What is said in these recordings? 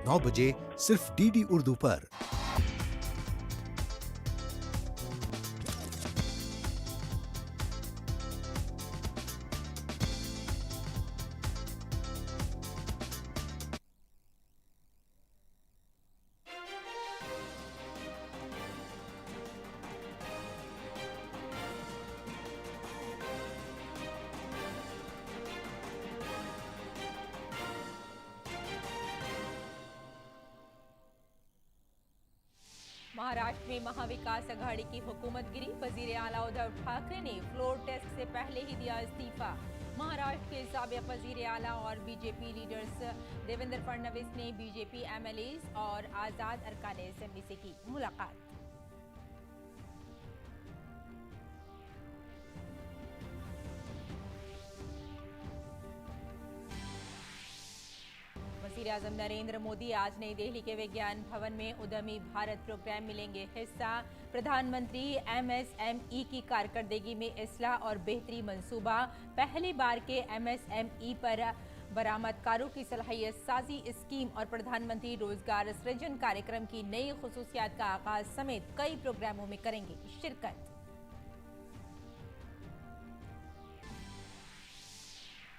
रात 9 बजे सिर्फ डीडी उर्दू पर। महाराष्ट्र में महाविकास अघाड़ी की हुकूमत गिरी। वजीर आला उद्धव ठाकरे ने फ्लोर टेस्ट से पहले ही दिया इस्तीफा। महाराष्ट्र के साबिक वजीर आला और बीजेपी लीडर्स देवेंद्र फडणवीस ने बीजेपी एमएलएज और आजाद अरकान असेंबली से की मुलाकात। वज़ीर-ए-आज़म नरेंद्र मोदी आज नई दिल्ली के विज्ञान भवन में उद्यमी भारत प्रोग्राम में लेंगे हिस्सा। प्रधानमंत्री एमएसएमई की कारकर्दगी में इस्लाह और बेहतरी मंसूबा। पहली बार के एमएसएमई पर बरामदकारों की सलाहियत साजी स्कीम और प्रधानमंत्री रोजगार सृजन कार्यक्रम की नई खुसूसियात का आगाज समेत कई प्रोग्रामों में करेंगे शिरकत।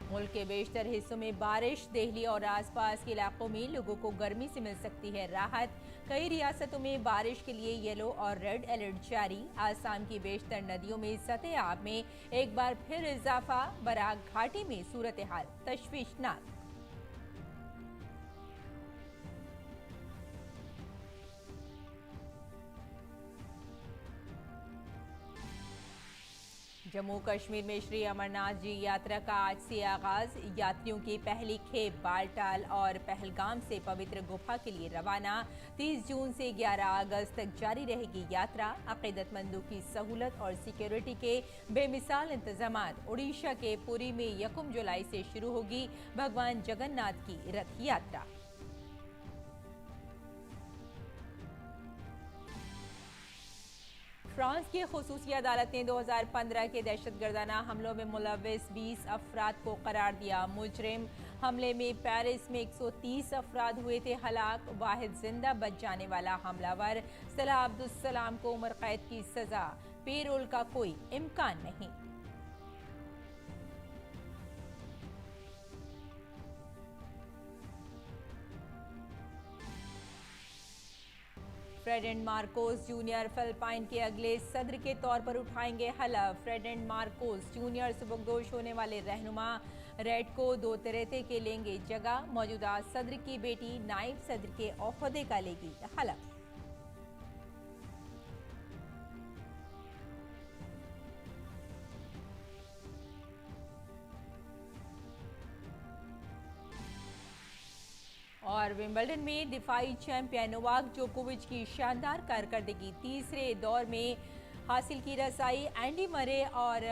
मुल्क के बेशतर हिस्सों में बारिश। दिल्ली और आसपास के इलाकों में लोगों को गर्मी से मिल सकती है राहत। कई रियासतों में बारिश के लिए येलो और रेड अलर्ट जारी। आसाम की बेशतर नदियों में सतह आब में एक बार फिर इजाफा। बराक घाटी में सूरत हाल तशवीशनाक। जम्मू कश्मीर में श्री अमरनाथ जी यात्रा का आज से आगाज। यात्रियों की पहली खेप बालटाल और पहलगाम से पवित्र गुफा के लिए रवाना। 30 जून से 11 अगस्त तक जारी रहेगी यात्रा। अकीदतमंदों की सहूलत और सिक्योरिटी के बेमिसाल इंतजामात। उड़ीसा के पुरी में 1 जुलाई से शुरू होगी भगवान जगन्नाथ की रथ यात्रा। फ्रांस की खुसूसी अदालत ने 2015 के दहशतगर्दाना हमलों में मुलव्विस 20 अफराद को करार दिया मुजरिम। हमले में पेरिस में 130 अफराद हुए थे हलाक। वाहिद जिंदा बच जाने वाला हमलावर सलाह अब्दुल सलाम को उम्र कैद की सजा। पेरोल का कोई इम्कान नहीं। Ferdinand Marcos junior Philippine के अगले सदर के तौर पर उठाएंगे हलफ। फ्रेड एंड मार्कोस जूनियर सुबकदोश होने वाले रहनुमा रेडको दुतेर्ते के लेंगे जगह। मौजूदा सदर की बेटी नायब सदर के ओहदे का लेगी हलफ। और विंबलडन में दिफाई चैंपियन नोवाक जोकोविच की शानदार कारकर्दगी। तीसरे दौर में हासिल की रसाई। एंडी मरे और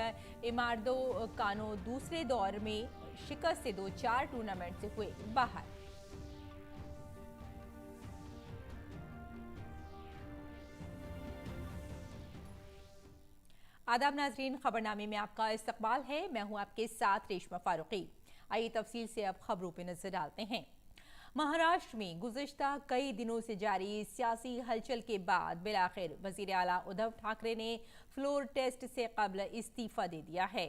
इमार्दो कानो दूसरे दौर में शिकस्त से 2-4 टूर्नामेंट से हुए बाहर। आदाब नाजरीन, खबरनामे में आपका इस्तकबाल है। मैं हूं आपके साथ रेशमा फारूकी। आइए तफसील से अब खबरों पर नजर डालते हैं। महाराष्ट्र में गुज़िश्ता कई दिनों से जारी सियासी हलचल के बाद बिलाखिर वज़ीर आला उद्धव ठाकरे ने फ्लोर टेस्ट से कबल इस्तीफा दे दिया है।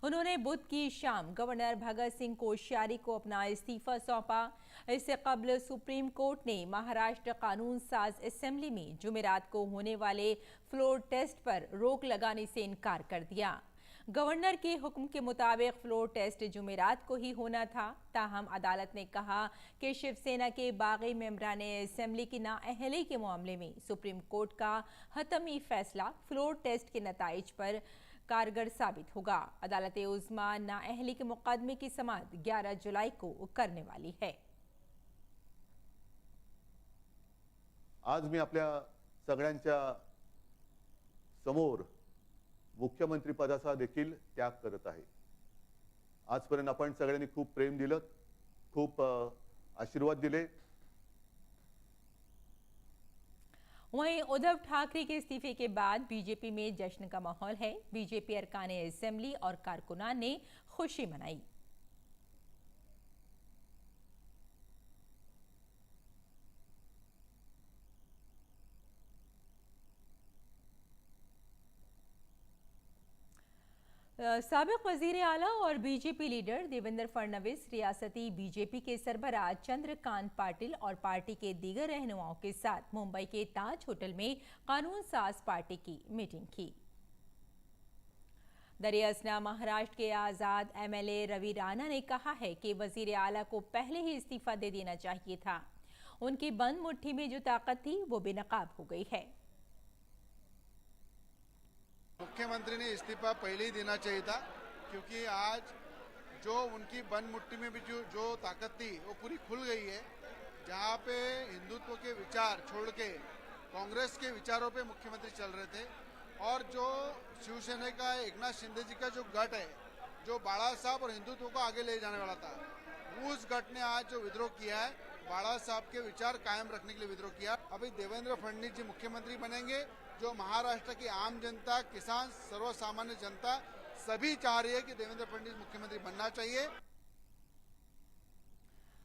उन्होंने बुध की शाम गवर्नर भगत सिंह कोश्यारी को अपना इस्तीफा सौंपा। इससे कबल सुप्रीम कोर्ट ने महाराष्ट्र कानून साज असेंबली में जुमेरात को होने वाले फ्लोर टेस्ट पर रोक लगाने से इनकार कर दिया। गवर्नर के हुक्म के मुताबिक फ्लोर टेस्ट जुमेरात को ही होना था। ताहम अदालत ने कहा कि शिवसेना के बागी मेंबरान असेंबली की नाअहली के मामले में सुप्रीम कोर्ट का हतमी फैसला फ्लोर टेस्ट के नताइज पर कारगर साबित होगा। अदालत उज़्मा नाअहली के मुकदमे की समाअत 11 जुलाई को करने वाली है। आज मी आपल्या सगळ्यांच्या समोर मुख्यमंत्री पदाचा देखील त्याग करत आहे। आजपर्यंत आपण सगळ्यांनी खूप प्रेम दिलं, खूप आशीर्वाद दिले। वहीं उद्धव ठाकरे के इस्तीफे के बाद बीजेपी में जश्न का माहौल है। बीजेपी अरकान असेंबली और कारकुनान ने खुशी मनाई। साबिक वजीर आला और बीजेपी लीडर देवेंद्र फडणवीस रियासती बीजेपी के सरबराह चंद्रकांत पाटिल और पार्टी के दीगर रहनुमाओं के साथ मुंबई के ताज होटल में कानून साज पार्टी की मीटिंग की। दरियासना महाराष्ट्र के आजाद एमएलए रवि राणा ने कहा है कि वजीर आला को पहले ही इस्तीफा दे देना चाहिए था। उनकी बंद मुट्ठी में जो ताकत थी वो बेनकाब हो गई है। मुख्यमंत्री ने इस्तीफा पहले ही देना चाहिए था, क्योंकि आज जो उनकी बंद मुट्ठी में भी जो ताकत थी वो पूरी खुल गई है। जहाँ पे हिंदुत्व के विचार छोड़ के कांग्रेस के विचारों पे मुख्यमंत्री चल रहे थे, और जो शिवसेना का एकनाथ शिंदे जी का जो गठ है, जो बाला साहब और हिंदुत्व को आगे ले जाने वाला था, उस गठ ने आज जो विद्रोह किया है, बाला साहब के विचार कायम रखने के लिए विद्रोह किया। अभी देवेंद्र फडणवीस जी मुख्यमंत्री बनेंगे, जो महाराष्ट्र की आम जनता, किसान, सर्वसामान्य जनता सभी चाह रही है कि देवेंद्र फडणवीस मुख्यमंत्री बनना चाहिए।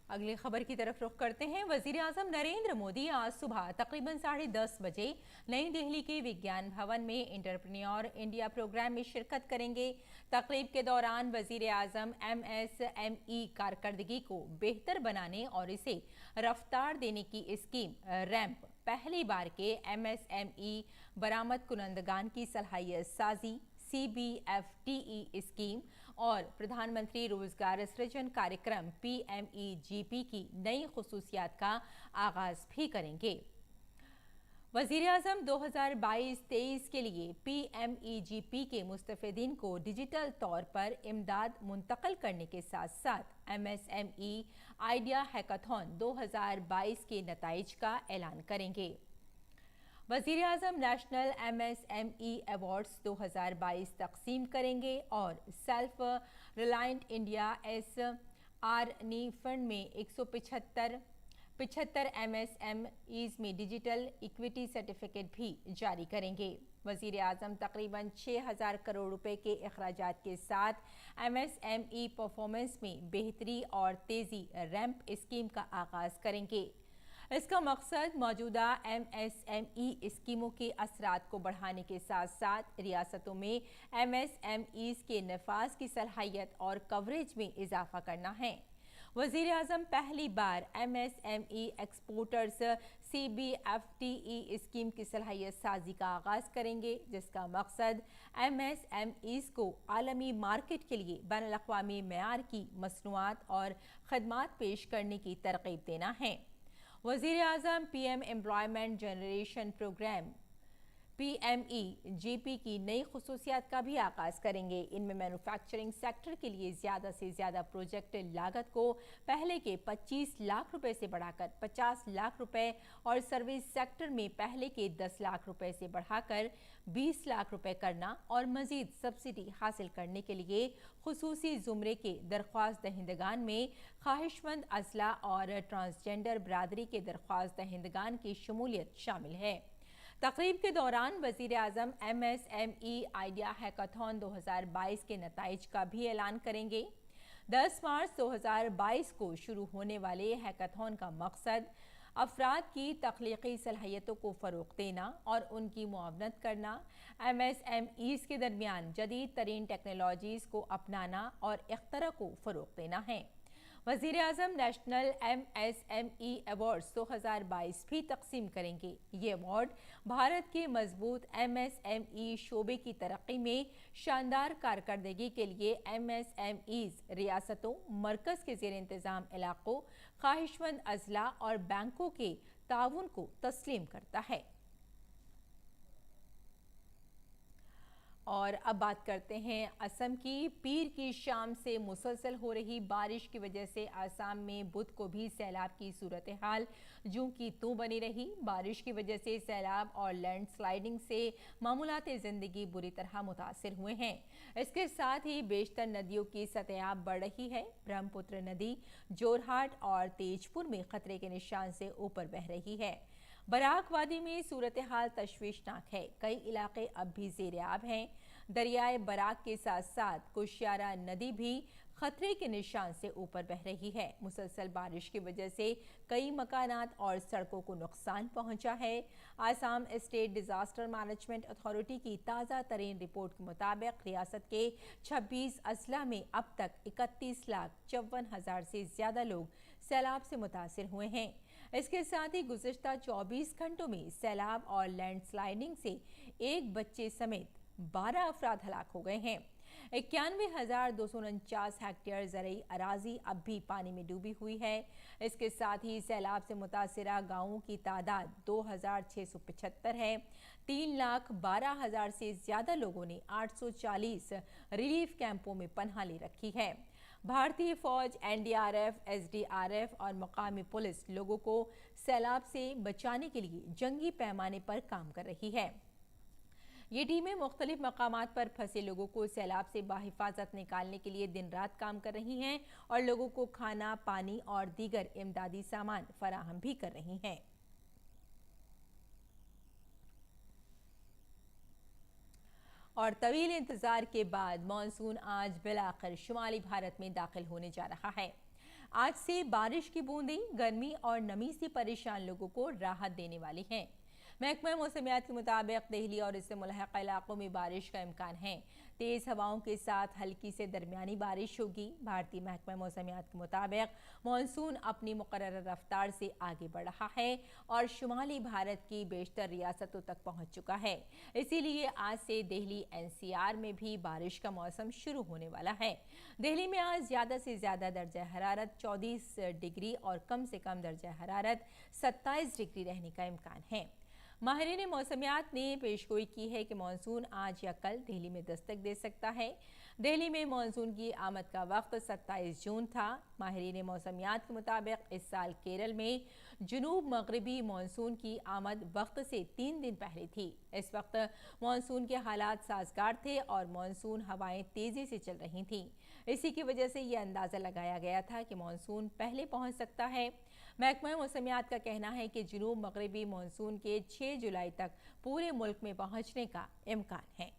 अगली खबर की तरफ रुख करते हैं। वजीर आजम नरेंद्र मोदी आज सुबह तकरीबन 10:30 बजे नई दिल्ली के विज्ञान भवन में एंटरप्रेन्योर इंडिया प्रोग्राम में शिरकत करेंगे। तकरीब के दौरान वजीर आजम MSME कारकर्दगी को बेहतर बनाने और इसे रफ्तार देने की स्कीम रैंप, पहली बार के MSME बरामद कुनंदगान की सलाहियत साजी CBFTE स्कीम और प्रधानमंत्री रोजगार सृजन कार्यक्रम PMEGP की नई खुसूसियात का आगाज भी करेंगे। वजीर आजम 2022-23 के लिए PMEGP के मुस्तफिदीन को डिजिटल तौर पर इमदाद मुंतकिल करने के साथ साथ MSME आइडिया हैकाथॉन 2022 के नताइज का ऐलान करेंगे। वजीर आजम नेशनल MSME अवार्ड्स 2022 तकसीम करेंगे और self reliant India SRNI fund में 175 MSMEs में डिजिटल इक्विटी सर्टिफिकेट भी जारी करेंगे। वजीर आजम तकरीबन 6,000 करोड़ रुपए के अखराजात के साथ MSME परफॉर्मेंस में बेहतरी और तेजी रैंप स्कीम का आगाज करेंगे। इसका मकसद मौजूदा MSME स्कीमों के असरात को बढ़ाने के साथ साथ रियासतों में MSMEs के नफाज की सलाहियत और कवरेज में इजाफा करना है। वजीर आजम पहली बार MSME एक्सपोर्टर्स CBFTE स्कीम की सलाहियत साजी का आगाज करेंगे, जिसका मकसद MSMEs को आलमी मार्केट के लिए बैनुल-अक़वामी मेयार की मसनूआत और खदमात पेश करने की तरगीब देना है। वजीर आजम PM employment generation programme PMEGP की नई खुसूसियात का भी आगाज करेंगे। इनमें मैन्युफैक्चरिंग सेक्टर के लिए ज़्यादा से ज़्यादा प्रोजेक्ट लागत को पहले के 25 लाख रुपए से बढ़ाकर 50 लाख रुपए और सर्विस सेक्टर में पहले के 10 लाख रुपए से बढ़ाकर 20 लाख रुपए करना और मजीद सब्सिडी हासिल करने के लिए खुसूसी जुमरे के दरख्वास्त दहिंदगान में ख्वाहिशमंद अजला और ट्रांसजेंडर बरादरी के दरख्वास्त दहिंदगान की शमूलियत शामिल है। तकरीब के दौरान वजीर आजम MSME आइडिया हैकाथॉन 2022 के नताइज का भी ऐलान करेंगे। 10 मार्च 2022 को शुरू होने वाले हैकाथॉन का मकसद अफराद की तख्लीकी सलाहियतों को फ़रोग़ देना और उनकी मुआवनत करना, MSMEs के दरमियान जदीद तरीन टेक्नोलॉजीज़ को अपनाना और इख्तरा को फ़रोग़ देना है। वज़ीर आज़म नेशनल MSME अवार्ड्स 2022 भी तकसीम करेंगे। ये अवार्ड भारत के मजबूत MSME शोबे की तरक्की में शानदार कारकर्दगी के लिए MSMEs रियासतों, मरकज़ के ज़ेर इंतज़ाम इलाक़ों, ख्वाहिशमंद अजला और बैंकों के ताउन को तस्लीम करता है। और अब बात करते हैं असम की। पीर की शाम से मुसलसल हो रही बारिश की वजह से असम में बुध को भी सैलाब की सूरत हाल जूं की तूं बनी रही। बारिश की वजह से सैलाब और लैंडस्लाइडिंग से मामूलाती ज़िंदगी बुरी तरह मुतासिर हुए हैं। इसके साथ ही बेशतर नदियों की सतह बढ़ रही है। ब्रह्मपुत्र नदी जोरहाट और तेजपुर में खतरे के निशान से ऊपर बह रही है। बराक वादी में सूरत हाल तशवीशनाक है। कई इलाके अब भी ज़ेर-ए-आब हैं। दरियाए बराक के साथ साथ कुशियारा नदी भी खतरे के निशान से ऊपर बह रही है। मुसलसल बारिश की वजह से कई मकानात और सड़कों को नुकसान पहुंचा है। Assam state disaster management authority की ताज़ा तरीन रिपोर्ट के मुताबिक रियासत के 26 अजला में अब तक 31,54,000 से ज्यादा लोग सैलाब से मुतासिर हुए हैं। इसके साथ ही गुज़िश्ता 24 घंटों में सैलाब और लैंडस्लाइडिंग से एक बच्चे समेत 12 अफराद हलाक हो गए हैं। 91,249 हेक्टेयर ज़रई अराजी अब भी पानी में डूबी हुई है। इसके साथ ही सैलाब से मुतासिरा गांवों की तादाद 2,675 है। 3,12,000 से ज्यादा लोगों ने 840 रिलीफ कैंपों में पनाह ले रखी है। भारतीय फौज, एनडीआरएफ, एसडीआरएफ और मकामी पुलिस लोगों को सैलाब से बचाने के लिए जंगी पैमाने पर काम कर रही है। ये टीमें मुख्तलिफ मकामात पर फंसे लोगों को सैलाब से बाहिफाजत निकालने के लिए दिन रात काम कर रही हैं और लोगों को खाना, पानी और दीगर इमदादी सामान फराहम भी कर रही हैं। और तवील इंतजार के बाद मॉनसून आज बिलाखिर शुमाली भारत में दाखिल होने जा रहा है। आज से बारिश की बूंदें गर्मी और नमी से परेशान लोगों को राहत देने वाली हैं। महकमा मौसमियात के मुताबिक दिल्ली और इससे मुल्हक़ा इलाकों में बारिश का इम्कान है। तेज़ हवाओं के साथ हल्की से दरमियानी बारिश होगी। भारतीय महकमा मौसमियात के मुताबिक मानसून अपनी मुकर्रर रफ्तार से आगे बढ़ रहा है और शुमाली भारत की बेशतर रियासतों तक पहुंच चुका है। इसीलिए आज से दिल्ली एनसीआर में भी बारिश का मौसम शुरू होने वाला है। दिल्ली में आज ज़्यादा से ज़्यादा दर्जा हरारत 34 डिग्री और कम से कम दर्जा हरारत 27 डिग्री रहने का इम्कान है। माहिरीन मौसमियात ने पेशगोई की है कि मानसून आज या कल दिल्ली में दस्तक दे सकता है। दिल्ली में मानसून की आमद का वक्त 27 जून था। माहिरीन मौसमियात के मुताबिक इस साल केरल में जुनूब मगरबी मानसून की आमद वक्त से 3 दिन पहले थी। इस वक्त मानसून के हालात साजगार थे और मानसून हवाएं तेजी से चल रही थीं। इसी की वजह से यह अंदाज़ा लगाया गया था कि मानसून पहले पहुंच सकता है। महकमा मौसमियात का कहना है कि जुनूब मगरबी मानसून के 6 जुलाई तक पूरे मुल्क में पहुंचने का इम्कान है।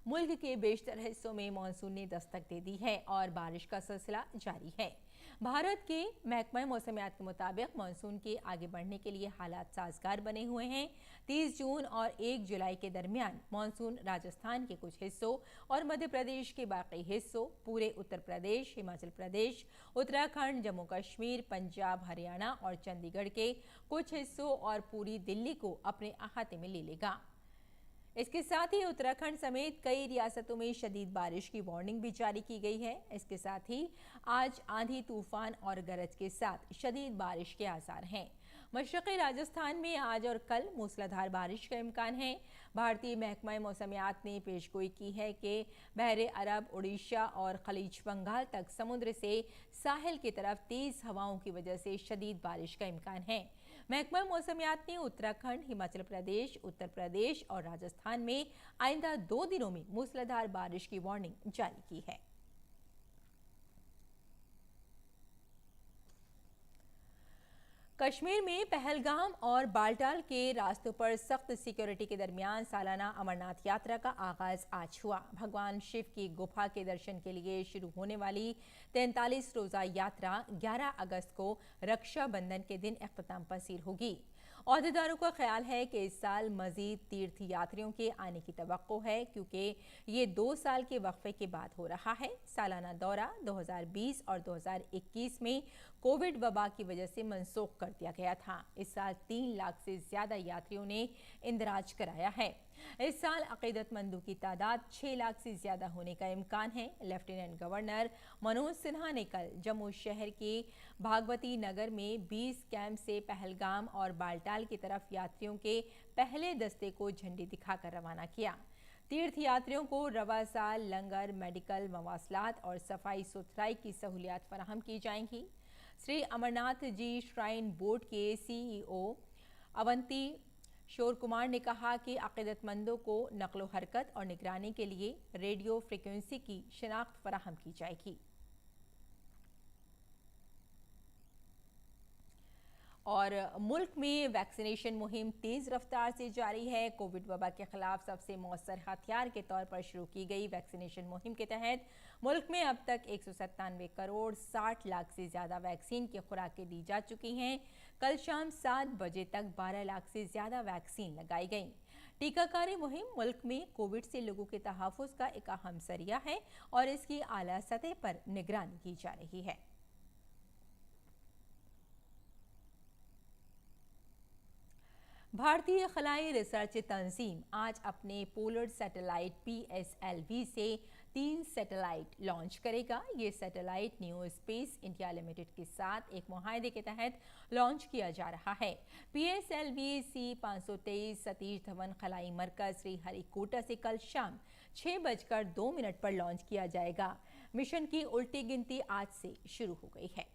मुल्क के बेशतर हिस्सों में मानसून ने दस्तक दे दी है और बारिश का सिलसिला जारी है। भारत के महकमा मौसमियात के मुताबिक मानसून के आगे बढ़ने के लिए हालात साजगार बने हुए हैं। 30 जून और 1 जुलाई के दरमियान मानसून राजस्थान के कुछ हिस्सों और मध्य प्रदेश के बाकी हिस्सों, पूरे उत्तर प्रदेश, हिमाचल प्रदेश, उत्तराखंड, जम्मू कश्मीर, पंजाब, हरियाणा और चंडीगढ़ के कुछ हिस्सों और पूरी दिल्ली को अपने अहाते में ले लेगा। इसके साथ ही उत्तराखंड समेत कई रियासतों में शदीद बारिश की वार्निंग भी जारी की गई है। इसके साथ ही आज आंधी, तूफान और गरज के साथ शदीद बारिश के आसार हैं। मशरक़ी राजस्थान में आज और कल मूसलाधार बारिश का इम्कान है। भारतीय महकमा मौसमियात ने पेशगोई की है कि बहरे अरब, उड़ीसा और खलीज बंगाल तक समुद्र से साहिल की तरफ तेज़ हवाओं की वजह से शदीद बारिश का इम्कान है। महकमा मौसमियात ने उत्तराखंड, हिमाचल प्रदेश, उत्तर प्रदेश और राजस्थान में आइंदा 2 दिनों में मूसलाधार बारिश की वार्निंग जारी की है। कश्मीर में पहलगाम और बाल्टाल के रास्तों पर सख्त सिक्योरिटी के दरमियान सालाना अमरनाथ यात्रा का आगाज आज हुआ। भगवान शिव की गुफा के दर्शन के लिए शुरू होने वाली 43 रोजा यात्रा 11 अगस्त को रक्षाबंधन के दिन इख्तिताम पसीर होगी। ओहदेदारों का ख्याल है कि इस साल मजीद तीर्थ यात्रियों के आने की तवक्को है, क्योंकि ये 2 साल के वक्फे के बाद हो रहा है। सालाना दौरा 2020 और 2021 में कोविड वबा की वजह से मनसूख कर दिया गया था। इस साल 3 लाख से ज्यादा यात्रियों ने इंदराज कराया है। इस साल अकीदतमंदों की तादाद 6 लाख से ज्यादा होने का इम्कान है। लेफ्टिनेंट गवर्नर मनोज सिन्हा ने कल जम्मू शहर के भागवती नगर में 20 कैंप से पहलगाम और बाल्टाल की तरफ यात्रियों के पहले दस्ते को झंडी दिखाकर रवाना किया। तीर्थ यात्रियों को रवा साल, लंगर, मेडिकल, मवासलात और सफाई सुथराई की सहूलियात फराहम की जाएंगी। श्री अमरनाथ जी श्राइन बोर्ड के सीईओ अवंती शोर कुमार ने कहा कि अकीदतमंदों को नकलो हरकत और निगरानी के लिए रेडियो फ्रिक्वेंसी की शिनाख्त फराहम की जाएगी। और मुल्क में वैक्सीनेशन मुहिम तेज रफ्तार से जारी है। कोविड वबा के खिलाफ सबसे मौसर हथियार के तौर पर शुरू की गई वैक्सीनेशन मुहिम के तहत मुल्क में अब तक 197 करोड़ 60 लाख से ज़्यादा वैक्सीन की खुराकें दी जा चुकी हैं। कल शाम 7 बजे तक 12 लाख से ज़्यादा वैक्सीन लगाई गई। टीकाकारी मुहिम मुल्क में कोविड से लोगों के तहफ़्फ़ुज़ का एक अहम ज़रिया है और इसकी आला सतह पर निगरानी की जा रही है। भारतीय खलाई रिसर्च तंजीम आज अपने पोलर सैटेलाइट PSLV से 3 सैटेलाइट लॉन्च करेगा। ये satellite new space India limited के साथ एक मुआहदे के तहत लॉन्च किया जा रहा है। PSLV C523 सतीश धवन खलाई मरकज श्रीहरिकोटा से कल शाम 6:02 पर लॉन्च किया जाएगा। मिशन की उल्टी गिनती आज से शुरू हो गई है।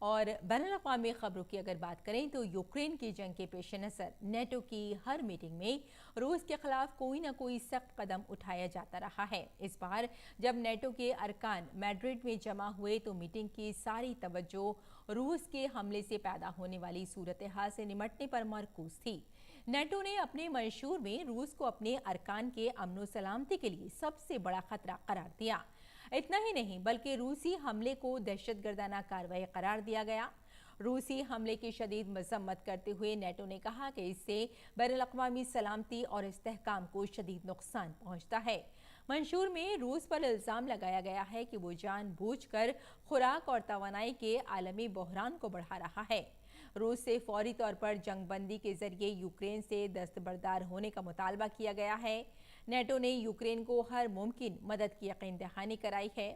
और बैनुल-अक़वामी खबरों की अगर बात करें तो यूक्रेन की जंग के पेश नज़र नेटो की हर मीटिंग में रूस के खिलाफ कोई ना कोई सख्त कदम उठाया जाता रहा है। इस बार जब नेटो के अरकान मैड्रिड में जमा हुए तो मीटिंग की सारी तवज्जो रूस के हमले से पैदा होने वाली सूरत हाल से निमटने पर मरकूज थी। नेटो ने अपने मंशूर में रूस को अपने अरकान के अमन सलामती के लिए सबसे बड़ा खतरा करार दिया। इतना ही नहीं बल्कि रूसी हमले को दहशतगर्दाना कार्रवाई करार दिया गया। रूसी हमले की शदीद मजम्मत करते हुए नेटो ने कहा कि इससे बैनुल-अक़वामी सलामती और इस्तेहकाम को शदीद नुकसान पहुंचता है। मंशूर में रूस पर इल्ज़ाम लगाया गया है कि वो जानबूझकर खुराक और तवानाई के आलमी बहरान को बढ़ा रहा है। रूस से फौरी तौर पर जंगबंदी के जरिए यूक्रेन से दस्तबरदार होने का मुतालबा किया गया है। नेटो ने यूक्रेन को हर मुमकिन मदद की यकीन दहानी कराई है।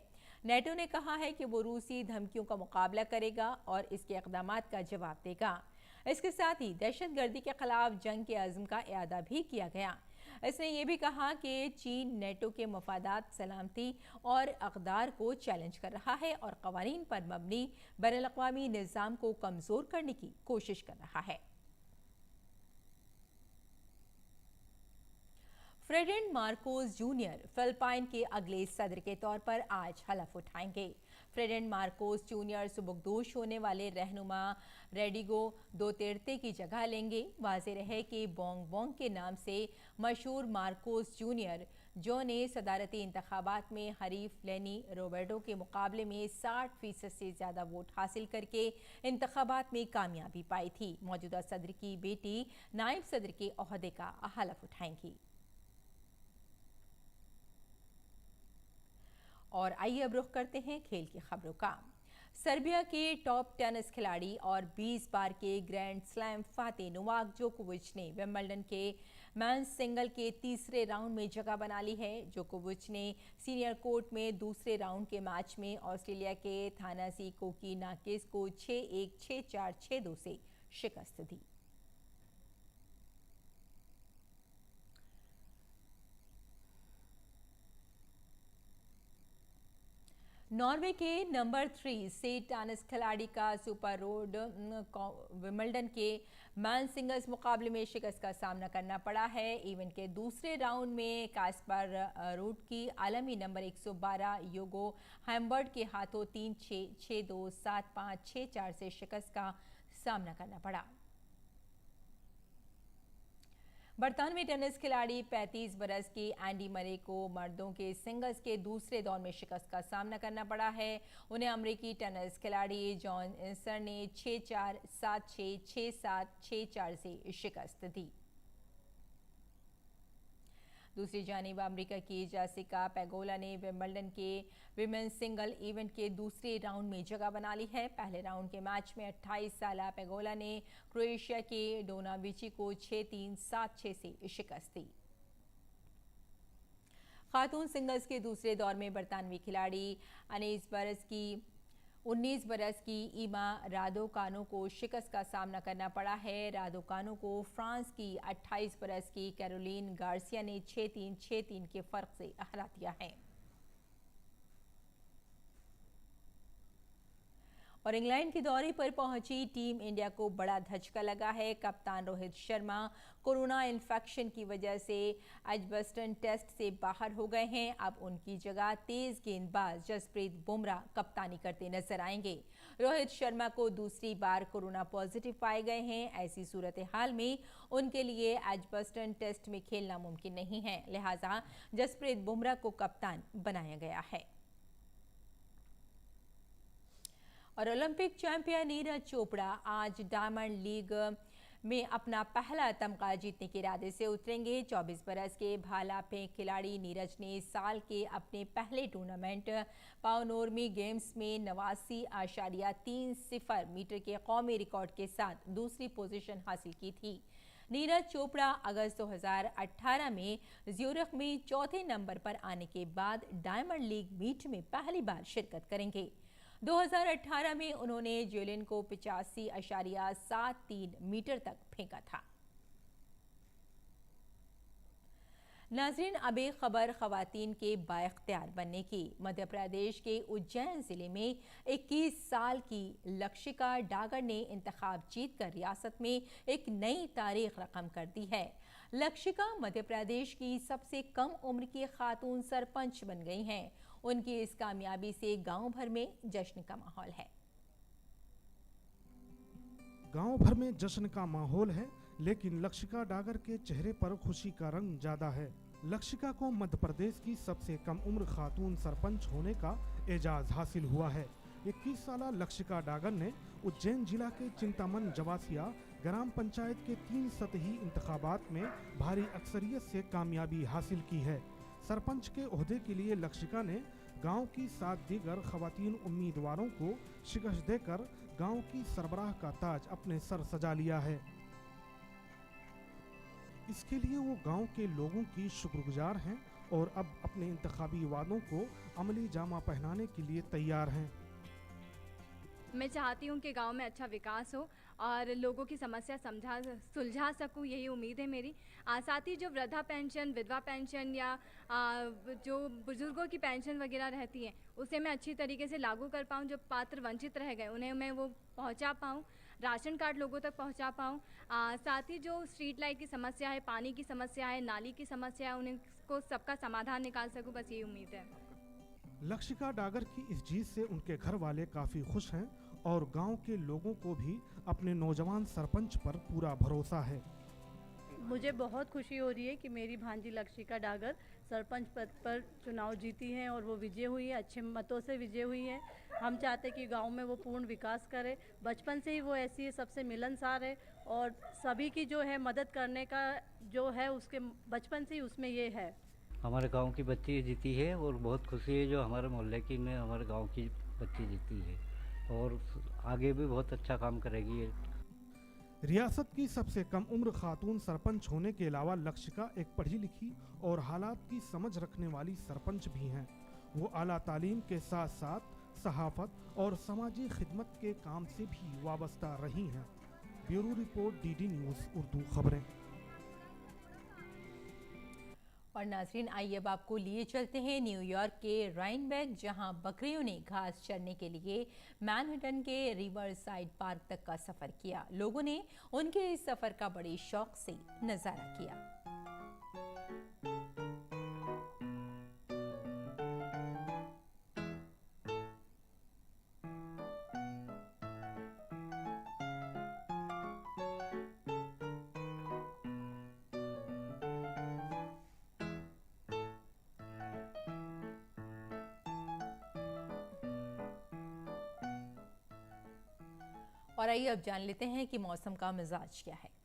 नेटो ने कहा है कि वो रूसी धमकियों का मुकाबला करेगा और इसके इक़दामात का जवाब देगा। इसके साथ ही दहशतगर्दी के खिलाफ जंग के अज़्म का इआदा भी किया गया। इसने ये भी कहा कि चीन नेटो के मफादात, सलामती और अक़दार को चैलेंज कर रहा है और क़वानीन पर मबनी बैनुल-अक़वामी निज़ाम को कमज़ोर करने की कोशिश कर रहा है। फ्रेडेंड मार्कोस जूनियर फिलिपाइन के अगले सदर के तौर पर आज हलफ उठाएंगे। फ्रेडेंड मार्कोस जूनियर सुबुकदोश होने वाले रहनुमा रेडिगो डोतेर्ते की जगह लेंगे। वाज़ेह रहे कि बोंग बोंग के नाम से मशहूर मार्कोस जूनियर, जो ने सदारती इंतखाबात में हरीफ लेनी रोबर्टो के मुकाबले में 60% से ज़्यादा वोट हासिल करके इंतखाबात में कामयाबी पाई थी, मौजूदा सदर की बेटी नायब सदर के ओहदे का हलफ उठाएंगी। और आइए अब रुख करते हैं खेल की खबरों का। सर्बिया के टॉप टेनिस खिलाड़ी और 20 बार के ग्रैंड स्लैम फातेह नोवाक जोकोविच ने विंबलडन के मेंस सिंगल के तीसरे राउंड में जगह बना ली है। जोकोविच ने सीनियर कोर्ट में दूसरे राउंड के मैच में ऑस्ट्रेलिया के थानासी कोकीनाकिस को 6-1, 6-4, 6-2 से शिकस्त दी। नॉर्वे के नंबर 3 से टेनिस खिलाड़ी का सुपर रोड विंबलडन के मैन सिंगल्स मुकाबले में शिकस्त का सामना करना पड़ा है। इवेंट के दूसरे राउंड में कास्पर रूड की आलमी नंबर 112 योगो हैम्बर्ट के हाथों 3-6, 6-2, 7-5, 6-4 से शिकस्त का सामना करना पड़ा। बरतानवी टेनिस खिलाड़ी 35 बरस की एंडी मरे को मर्दों के सिंगल्स के दूसरे दौर में शिकस्त का सामना करना पड़ा है। उन्हें अमेरिकी टेनिस खिलाड़ी जॉन इंसर ने 6-4, 7-6, 6-7, 6-4 से शिकस्त दी। दूसरी जानिब अमेरिका की जेसिका पेगोला ने विंबलडन के विमेंस सिंगल इवेंट के दूसरे राउंड में जगह बना ली है। पहले राउंड के मैच में 28 साला पेगोला ने क्रोएशिया के डोनाविची को 6-3, 7-6 से शिकस्त दी। खातून सिंगल्स के दूसरे दौर में बरतानवी खिलाड़ी 19 बरस की ईमा रादोकानो को शिकस्त का सामना करना पड़ा है। रादोकानो को फ्रांस की 28 बरस की कैरोलिन गार्सिया ने 6-3, 6-3 के फर्क से हरा दिया है। और इंग्लैंड के दौरे पर पहुंची टीम इंडिया को बड़ा धचका लगा है। कप्तान रोहित शर्मा कोरोना इन्फेक्शन की वजह से एजबस्टन टेस्ट से बाहर हो गए हैं। अब उनकी जगह तेज गेंदबाज जसप्रीत बुमराह कप्तानी करते नजर आएंगे। रोहित शर्मा को दूसरी बार कोरोना पॉजिटिव पाए गए हैं। ऐसी सूरत हाल में उनके लिए एजबस्टन टेस्ट में खेलना मुमकिन नहीं है, लिहाजा जसप्रीत बुमराह को कप्तान बनाया गया है। और ओलंपिक चैंपियन नीरज चोपड़ा आज डायमंड लीग में अपना पहला तमगा जीतने के इरादे से उतरेंगे। 24 बरस के भाला फेंक खिलाड़ी नीरज ने साल के अपने पहले टूर्नामेंट पावनोरमी गेम्स में 89.30 मीटर के कौमी रिकॉर्ड के साथ दूसरी पोजीशन हासिल की थी। नीरज चोपड़ा अगस्त 2018 में ज्यूरिख में चौथे नंबर पर आने के बाद डायमंड लीग मीट में पहली बार शिरकत करेंगे। 2018 में उन्होंने जेलिन को 85.73 मीटर तक फेंका था। नाजरीन, अब एक खबर खवातीन के बाइख्तियार बनने की। मध्य प्रदेश के उज्जैन जिले में 21 साल की लक्षिका डागर ने इंतखाब जीतकर रियासत में एक नई तारीख रकम कर दी है। लक्षिका मध्य प्रदेश की सबसे कम उम्र की खातून सरपंच बन गई हैं। उनकी इस कामयाबी से गांव भर में जश्न का माहौल है। गांव भर में जश्न का माहौल है, लेकिन लक्षिका डागर के चेहरे पर खुशी का रंग ज्यादा है। लक्षिका को मध्य प्रदेश की सबसे कम उम्र खातून सरपंच होने का एजाज हासिल हुआ है। 21 साला लक्षिका डागर ने उज्जैन जिला के चिंतामन जवासिया ग्राम पंचायत के 3 सतही इंतखाबात में भारी अक्सरियत से कामयाबी हासिल की है। सरपंच के ओहदे के लिए लक्षिका ने गांव की 7 दीगर खवातीन उम्मीदवारों को शिकस्त देकर गांव की सरबराह का ताज अपने सर सजा लिया है। इसके लिए वो गांव के लोगों की शुक्रगुजार हैं और अब अपने इंतखाबी वादों को अमली जामा पहनाने के लिए तैयार हैं। मैं चाहती हूँ कि गांव में अच्छा विकास हो और लोगों की समस्या सुलझा सकूँ, यही उम्मीद है मेरी। साथ ही जो वृद्धा पेंशन, विधवा पेंशन या जो बुजुर्गों की पेंशन वगैरह रहती है उसे मैं अच्छी तरीके से लागू कर पाऊँ। जो पात्र वंचित रह गए उन्हें मैं वो पहुँचा पाऊँ, राशन कार्ड लोगों तक पहुँचा पाऊँ। साथ ही जो स्ट्रीट लाइट की समस्या है, पानी की समस्या है, नाली की समस्या है, उनको सबका समाधान निकाल सकूँ, बस यही उम्मीद है। लक्षिका डागर की इस जीत से उनके घर वाले काफी खुश हैं और गांव के लोगों को भी अपने नौजवान सरपंच पर पूरा भरोसा है। मुझे बहुत खुशी हो रही है कि मेरी भांजी लक्षिका डागर सरपंच पद पर चुनाव जीती हैं और वो विजय हुई है, अच्छे मतों से विजय हुई है। हम चाहते हैं कि गांव में वो पूर्ण विकास करे। बचपन से ही वो ऐसी है, सबसे मिलनसार है और सभी की जो है मदद करने का जो है उसके बचपन से ही उसमें ये है। हमारे गांव की बच्ची जीती है और बहुत खुशी है जो हमारे मोहल्ले की में हमारे गांव की बच्ची जीती है और आगे भी बहुत अच्छा काम करेगी। रियासत की सबसे कम उम्र खातून सरपंच होने के अलावा लक्षिका एक पढ़ी लिखी और हालात की समझ रखने वाली सरपंच भी हैं। वो आला तालीम के साथ साथ सहाफत और समाजी खिदमत के काम से भी वाबस्ता रही हैं। Bureau report, DD news Urdu खबरें। और नाजरीन, आइए अब आपको लिए चलते हैं न्यूयॉर्क के राइनबेक, जहां बकरियों ने घास चरने के लिए मैनहट्टन के रिवर साइड पार्क तक का सफर किया। लोगों ने उनके इस सफर का बड़े शौक से नजारा किया। और आइए अब जान लेते हैं कि मौसम का मिजाज क्या है।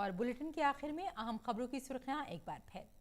और बुलेटिन के आखिर में अहम खबरों की सुर्खियां एक बार फिर।